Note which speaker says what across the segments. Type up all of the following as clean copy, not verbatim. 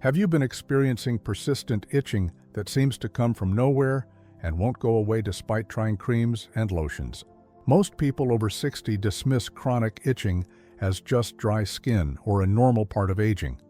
Speaker 1: Have you been experiencing persistent itching that seems to come from nowhere and won't go away despite trying creams and lotions? Most people over 60 dismiss chronic itching as just dry skin or a normal part of aging.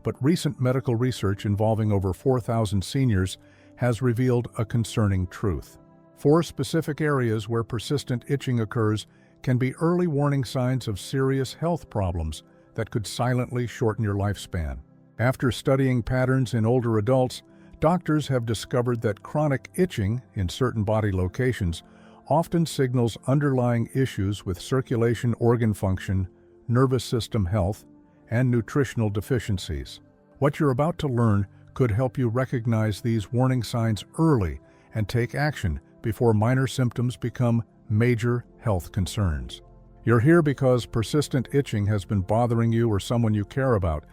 Speaker 1: But recent medical research involving over 4,000 seniors has revealed a concerning truth. 4 specific areas where persistent itching occurs can be early warning signs of serious health problems that could silently shorten your lifespan. After studying patterns in older adults, doctors have discovered that chronic itching in certain body locations often signals underlying issues with circulation, organ function, nervous system health, and nutritional deficiencies. What you're about to learn could help you recognize these warning signs early and take action before minor symptoms become major health concerns. You're here because persistent itching has been bothering you or someone you care about,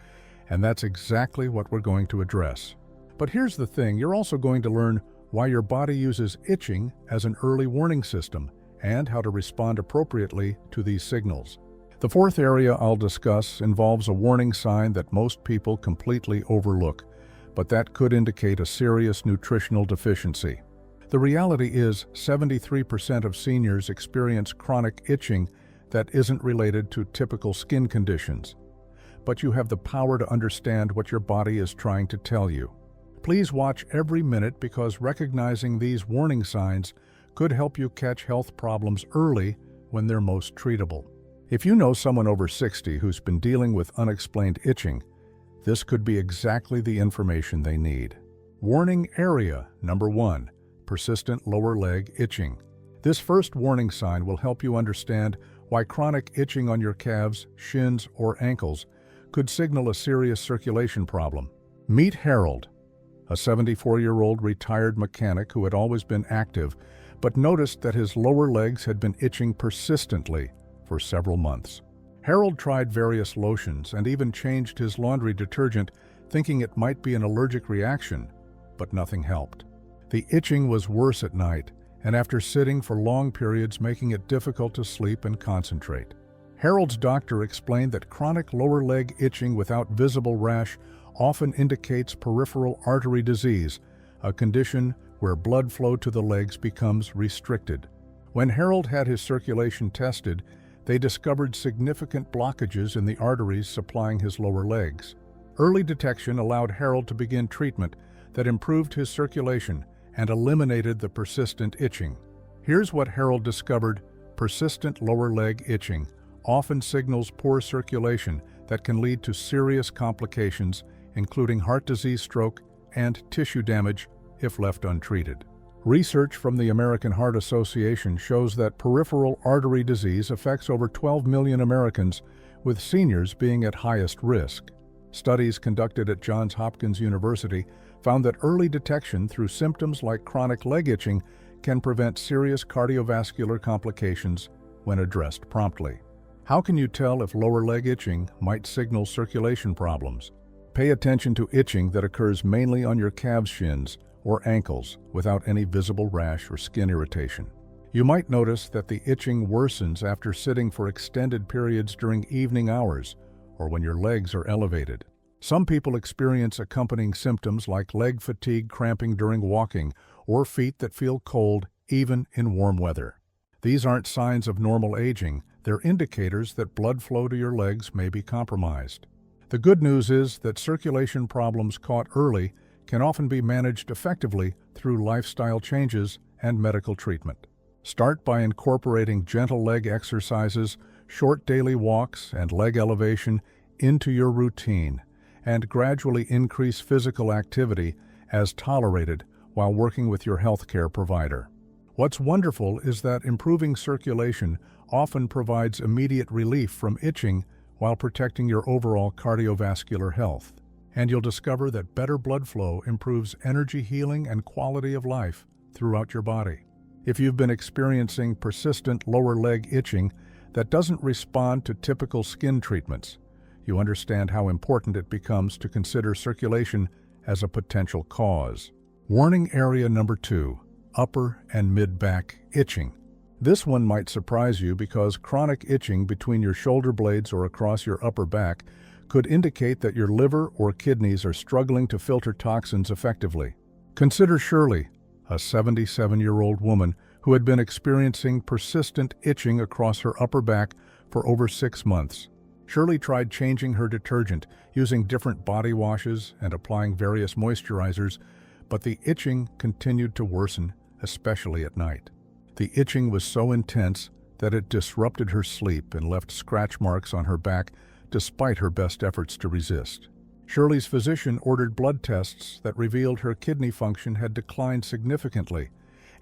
Speaker 1: and that's exactly what we're going to address. But here's the thing, you're also going to learn why your body uses itching as an early warning system and how to respond appropriately to these signals. The fourth area I'll discuss involves a warning sign that most people completely overlook, but that could indicate a serious nutritional deficiency. The reality is 73% of seniors experience chronic itching that isn't related to typical skin conditions. But you have the power to understand what your body is trying to tell you. Please watch every minute because recognizing these warning signs could help you catch health problems early when they're most treatable. If you know someone over 60 who's been dealing with unexplained itching, this could be exactly the information they need. Warning area number 1, persistent lower leg itching. This first warning sign will help you understand why chronic itching on your calves, shins, or ankles could signal a serious circulation problem. Meet Harold, a 74-year-old retired mechanic who had always been active, but noticed that his lower legs had been itching persistently for several months. Harold tried various lotions and even changed his laundry detergent, thinking it might be an allergic reaction, but nothing helped. The itching was worse at night, and after sitting for long periods, making it difficult to sleep and concentrate. Harold's doctor explained that chronic lower leg itching without visible rash often indicates peripheral artery disease, a condition where blood flow to the legs becomes restricted. When Harold had his circulation tested, they discovered significant blockages in the arteries supplying his lower legs. Early detection allowed Harold to begin treatment that improved his circulation and eliminated the persistent itching. Here's what Harold discovered: persistent lower leg itching often signals poor circulation that can lead to serious complications, including heart disease, stroke, and tissue damage if left untreated. Research from the American Heart Association shows that peripheral artery disease affects over 12 million Americans, with seniors being at highest risk. Studies conducted at Johns Hopkins University found that early detection through symptoms like chronic leg itching can prevent serious cardiovascular complications when addressed promptly. How can you tell if lower leg itching might signal circulation problems? Pay attention to itching that occurs mainly on your calves, shins, or ankles without any visible rash or skin irritation. You might notice that the itching worsens after sitting for extended periods during evening hours or when your legs are elevated. Some people experience accompanying symptoms like leg fatigue, cramping during walking, or feet that feel cold even in warm weather. These aren't signs of normal aging, they're indicators that blood flow to your legs may be compromised. The good news is that circulation problems caught early can often be managed effectively through lifestyle changes and medical treatment. Start by incorporating gentle leg exercises, short daily walks, and leg elevation into your routine, and gradually increase physical activity as tolerated while working with your healthcare provider. What's wonderful is that improving circulation often provides immediate relief from itching while protecting your overall cardiovascular health. And you'll discover that better blood flow improves energy, healing, and quality of life throughout your body. If you've been experiencing persistent lower leg itching that doesn't respond to typical skin treatments, you understand how important it becomes to consider circulation as a potential cause. Warning area number 2, upper and mid-back itching. This one might surprise you because chronic itching between your shoulder blades or across your upper back could indicate that your liver or kidneys are struggling to filter toxins effectively. Consider Shirley, a 77-year-old woman who had been experiencing persistent itching across her upper back for over 6 months. Shirley tried changing her detergent, using different body washes and applying various moisturizers, but the itching continued to worsen, especially at night. The itching was so intense that it disrupted her sleep and left scratch marks on her back despite her best efforts to resist. Shirley's physician ordered blood tests that revealed her kidney function had declined significantly,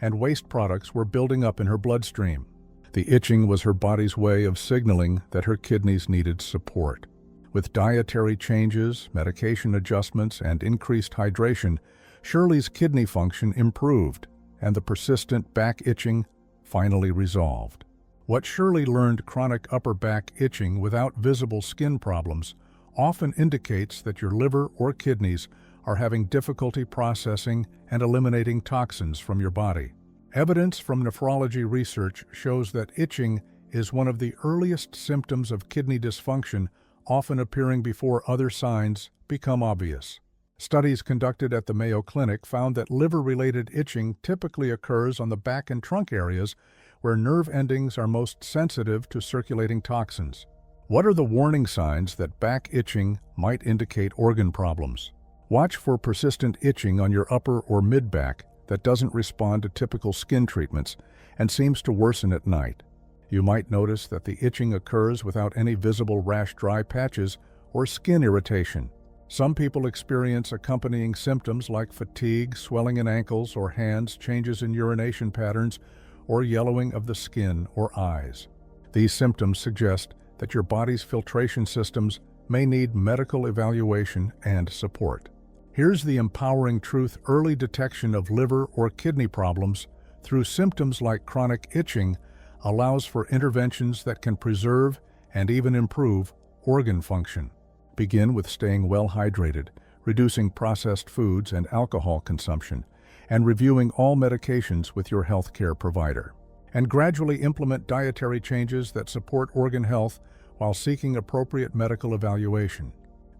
Speaker 1: and waste products were building up in her bloodstream. The itching was her body's way of signaling that her kidneys needed support. With dietary changes, medication adjustments, and increased hydration, Shirley's kidney function improved, and the persistent back itching finally resolved. What Shirley learned, chronic upper back itching without visible skin problems, often indicates that your liver or kidneys are having difficulty processing and eliminating toxins from your body. Evidence from nephrology research shows that itching is one of the earliest symptoms of kidney dysfunction, often appearing before other signs become obvious. Studies conducted at the Mayo Clinic found that liver-related itching typically occurs on the back and trunk areas where nerve endings are most sensitive to circulating toxins. What are the warning signs that back itching might indicate organ problems? Watch for persistent itching on your upper or mid-back that doesn't respond to typical skin treatments and seems to worsen at night. You might notice that the itching occurs without any visible rash, dry patches, or skin irritation. Some people experience accompanying symptoms like fatigue, swelling in ankles or hands, changes in urination patterns, or yellowing of the skin or eyes. These symptoms suggest that your body's filtration systems may need medical evaluation and support. Here's the empowering truth: early detection of liver or kidney problems through symptoms like chronic itching allows for interventions that can preserve and even improve organ function. Begin with staying well hydrated, reducing processed foods and alcohol consumption, and reviewing all medications with your healthcare provider. And gradually implement dietary changes that support organ health while seeking appropriate medical evaluation.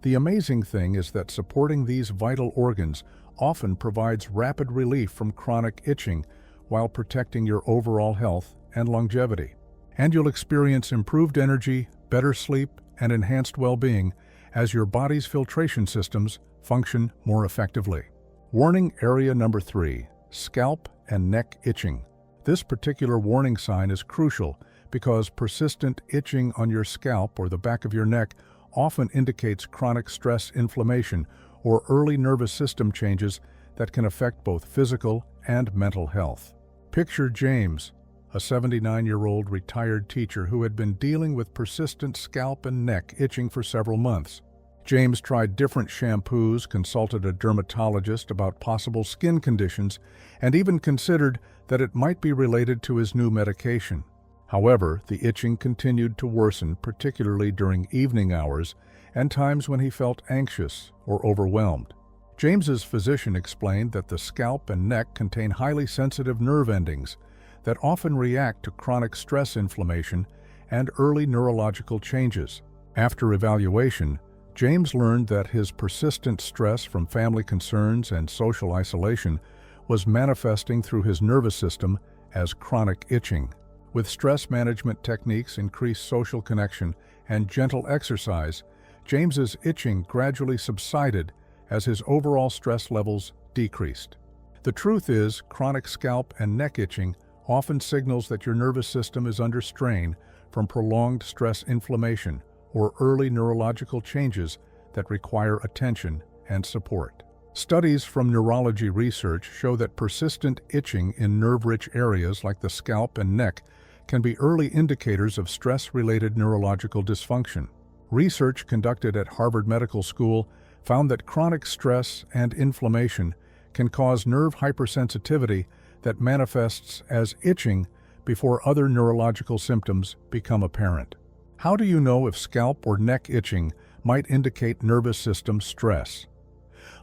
Speaker 1: The amazing thing is that supporting these vital organs often provides rapid relief from chronic itching while protecting your overall health and longevity. And you'll experience improved energy, better sleep, and enhanced well-being as your body's filtration systems function more effectively. Warning area number 3, scalp and neck itching. This particular warning sign is crucial because persistent itching on your scalp or the back of your neck often indicates chronic stress, inflammation, or early nervous system changes that can affect both physical and mental health. Picture James, a 79-year-old retired teacher who had been dealing with persistent scalp and neck itching for several months. James tried different shampoos, consulted a dermatologist about possible skin conditions, and even considered that it might be related to his new medication. However, the itching continued to worsen, particularly during evening hours and times when he felt anxious or overwhelmed. James's physician explained that the scalp and neck contain highly sensitive nerve endings that often react to chronic stress, inflammation, and early neurological changes. After evaluation, James learned that his persistent stress from family concerns and social isolation was manifesting through his nervous system as chronic itching. With stress management techniques, increased social connection, and gentle exercise, James's itching gradually subsided as his overall stress levels decreased. The truth is, chronic scalp and neck itching often signals that your nervous system is under strain from prolonged stress, inflammation, or early neurological changes that require attention and support. Studies from neurology research show that persistent itching in nerve-rich areas like the scalp and neck can be early indicators of stress-related neurological dysfunction. Research conducted at Harvard Medical School found that chronic stress and inflammation can cause nerve hypersensitivity that manifests as itching before other neurological symptoms become apparent. How do you know if scalp or neck itching might indicate nervous system stress?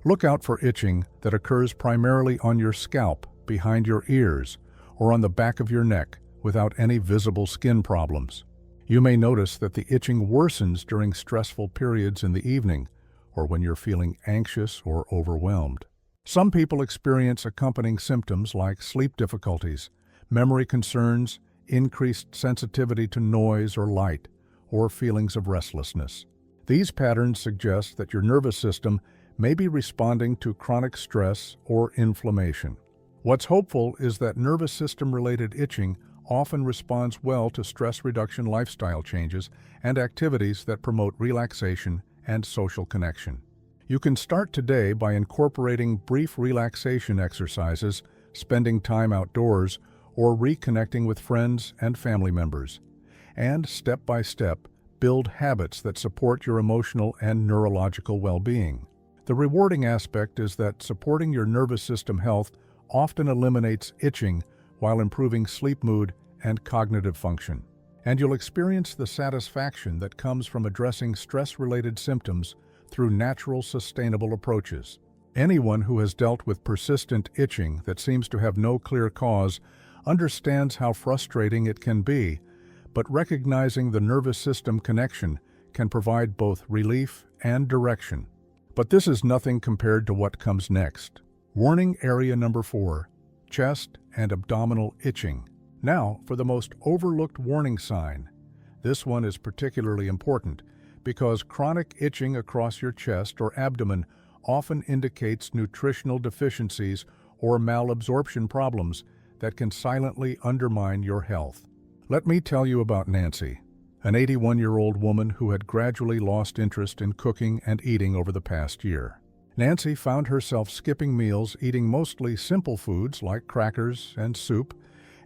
Speaker 1: Look out for itching that occurs primarily on your scalp, behind your ears, or on the back of your neck without any visible skin problems. You may notice that the itching worsens during stressful periods in the evening or when you're feeling anxious or overwhelmed. Some people experience accompanying symptoms like sleep difficulties, memory concerns, increased sensitivity to noise or light, or feelings of restlessness. These patterns suggest that your nervous system may be responding to chronic stress or inflammation. What's hopeful is that nervous system-related itching often responds well to stress reduction lifestyle changes and activities that promote relaxation and social connection. You can start today by incorporating brief relaxation exercises, spending time outdoors, or reconnecting with friends and family members. And step by step, build habits that support your emotional and neurological well-being. The rewarding aspect is that supporting your nervous system health often eliminates itching while improving sleep mood and cognitive function. And you'll experience the satisfaction that comes from addressing stress-related symptoms through natural, sustainable approaches. Anyone who has dealt with persistent itching that seems to have no clear cause understands how frustrating it can be, but recognizing the nervous system connection can provide both relief and direction. But this is nothing compared to what comes next. Warning area number 4, chest and abdominal itching. Now, for the most overlooked warning sign. This one is particularly important because chronic itching across your chest or abdomen often indicates nutritional deficiencies or malabsorption problems that can silently undermine your health. Let me tell you about Nancy, an 81-year-old woman who had gradually lost interest in cooking and eating over the past year. Nancy found herself skipping meals, eating mostly simple foods like crackers and soup,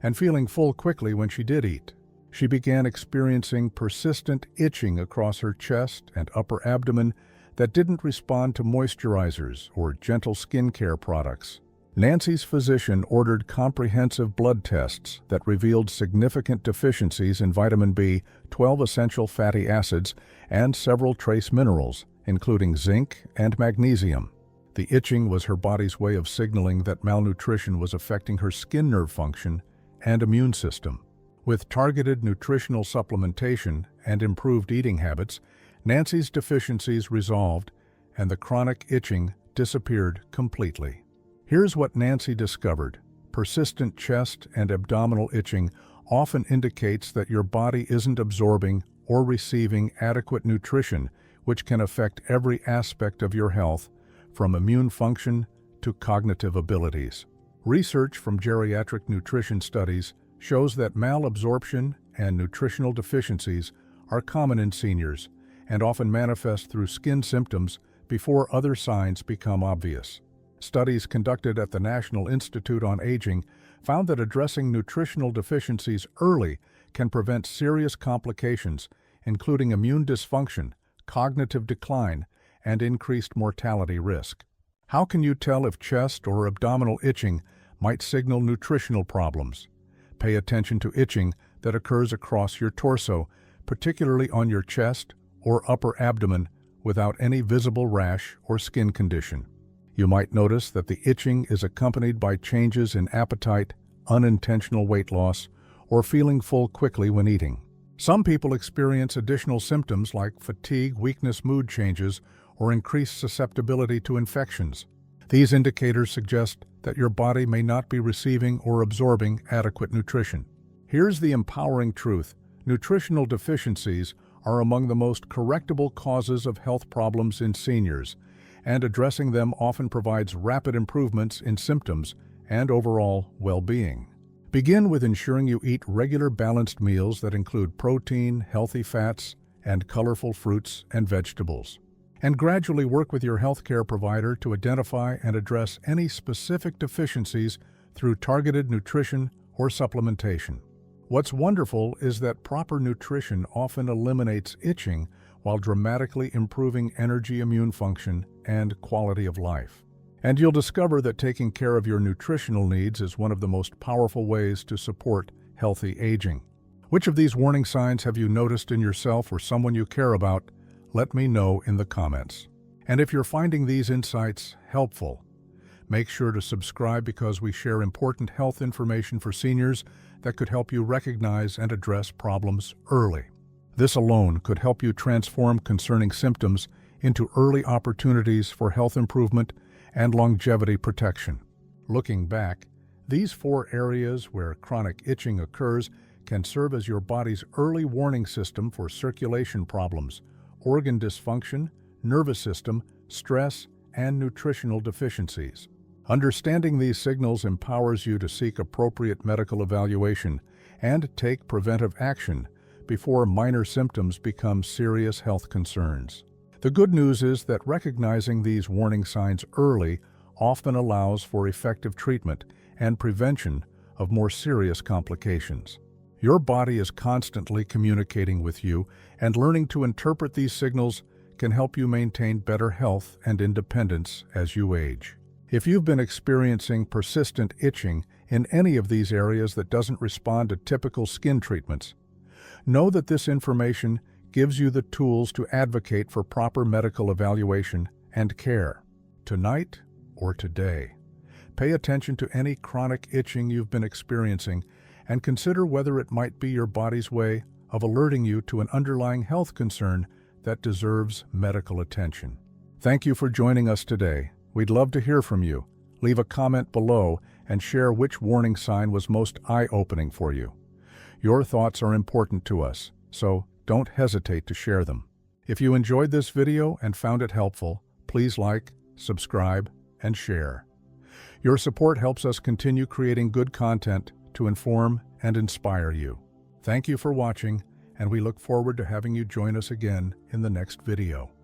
Speaker 1: and feeling full quickly when she did eat. She began experiencing persistent itching across her chest and upper abdomen that didn't respond to moisturizers or gentle skincare products. Nancy's physician ordered comprehensive blood tests that revealed significant deficiencies in vitamin B, 12 essential fatty acids, and several trace minerals, including zinc and magnesium. The itching was her body's way of signaling that malnutrition was affecting her skin nerve function and immune system. With targeted nutritional supplementation and improved eating habits, Nancy's deficiencies resolved and the chronic itching disappeared completely. Here's what Nancy discovered. Persistent chest and abdominal itching often indicates that your body isn't absorbing or receiving adequate nutrition, which can affect every aspect of your health, from immune function to cognitive abilities. Research from geriatric nutrition studies shows that malabsorption and nutritional deficiencies are common in seniors and often manifest through skin symptoms before other signs become obvious. Studies conducted at the National Institute on Aging found that addressing nutritional deficiencies early can prevent serious complications, including immune dysfunction, cognitive decline, and increased mortality risk. How can you tell if chest or abdominal itching might signal nutritional problems? Pay attention to itching that occurs across your torso, particularly on your chest or upper abdomen, without any visible rash or skin condition. You might notice that the itching is accompanied by changes in appetite, unintentional weight loss, or feeling full quickly when eating. Some people experience additional symptoms like fatigue, weakness, mood changes, or increased susceptibility to infections. These indicators suggest that your body may not be receiving or absorbing adequate nutrition. Here's the empowering truth. Nutritional deficiencies are among the most correctable causes of health problems in seniors, and addressing them often provides rapid improvements in symptoms and overall well-being. Begin with ensuring you eat regular balanced meals that include protein, healthy fats, and colorful fruits and vegetables. And gradually work with your healthcare provider to identify and address any specific deficiencies through targeted nutrition or supplementation. What's wonderful is that proper nutrition often eliminates itching while dramatically improving energy, immune function, and quality of life. And you'll discover that taking care of your nutritional needs is one of the most powerful ways to support healthy aging. Which of these warning signs have you noticed in yourself or someone you care about? Let me know in the comments. And if you're finding these insights helpful, make sure to subscribe because we share important health information for seniors that could help you recognize and address problems early. This alone could help you transform concerning symptoms into early opportunities for health improvement and longevity protection. Looking back, these 4 areas where chronic itching occurs can serve as your body's early warning system for circulation problems, organ dysfunction, nervous system, stress, and nutritional deficiencies. Understanding these signals empowers you to seek appropriate medical evaluation and take preventive action before minor symptoms become serious health concerns. The good news is that recognizing these warning signs early often allows for effective treatment and prevention of more serious complications. Your body is constantly communicating with you, and learning to interpret these signals can help you maintain better health and independence as you age. If you've been experiencing persistent itching in any of these areas that doesn't respond to typical skin treatments, know that this information gives you the tools to advocate for proper medical evaluation and care. Tonight or today, pay attention to any chronic itching you've been experiencing and consider whether it might be your body's way of alerting you to an underlying health concern that deserves medical attention. Thank you for joining us today. We'd love to hear from you. Leave a comment below and share which warning sign was most eye-opening for you. Your thoughts are important to us, so don't hesitate to share them. If you enjoyed this video and found it helpful, please like, subscribe, and share. Your support helps us continue creating good content to inform and inspire you. Thank you for watching, and we look forward to having you join us again in the next video.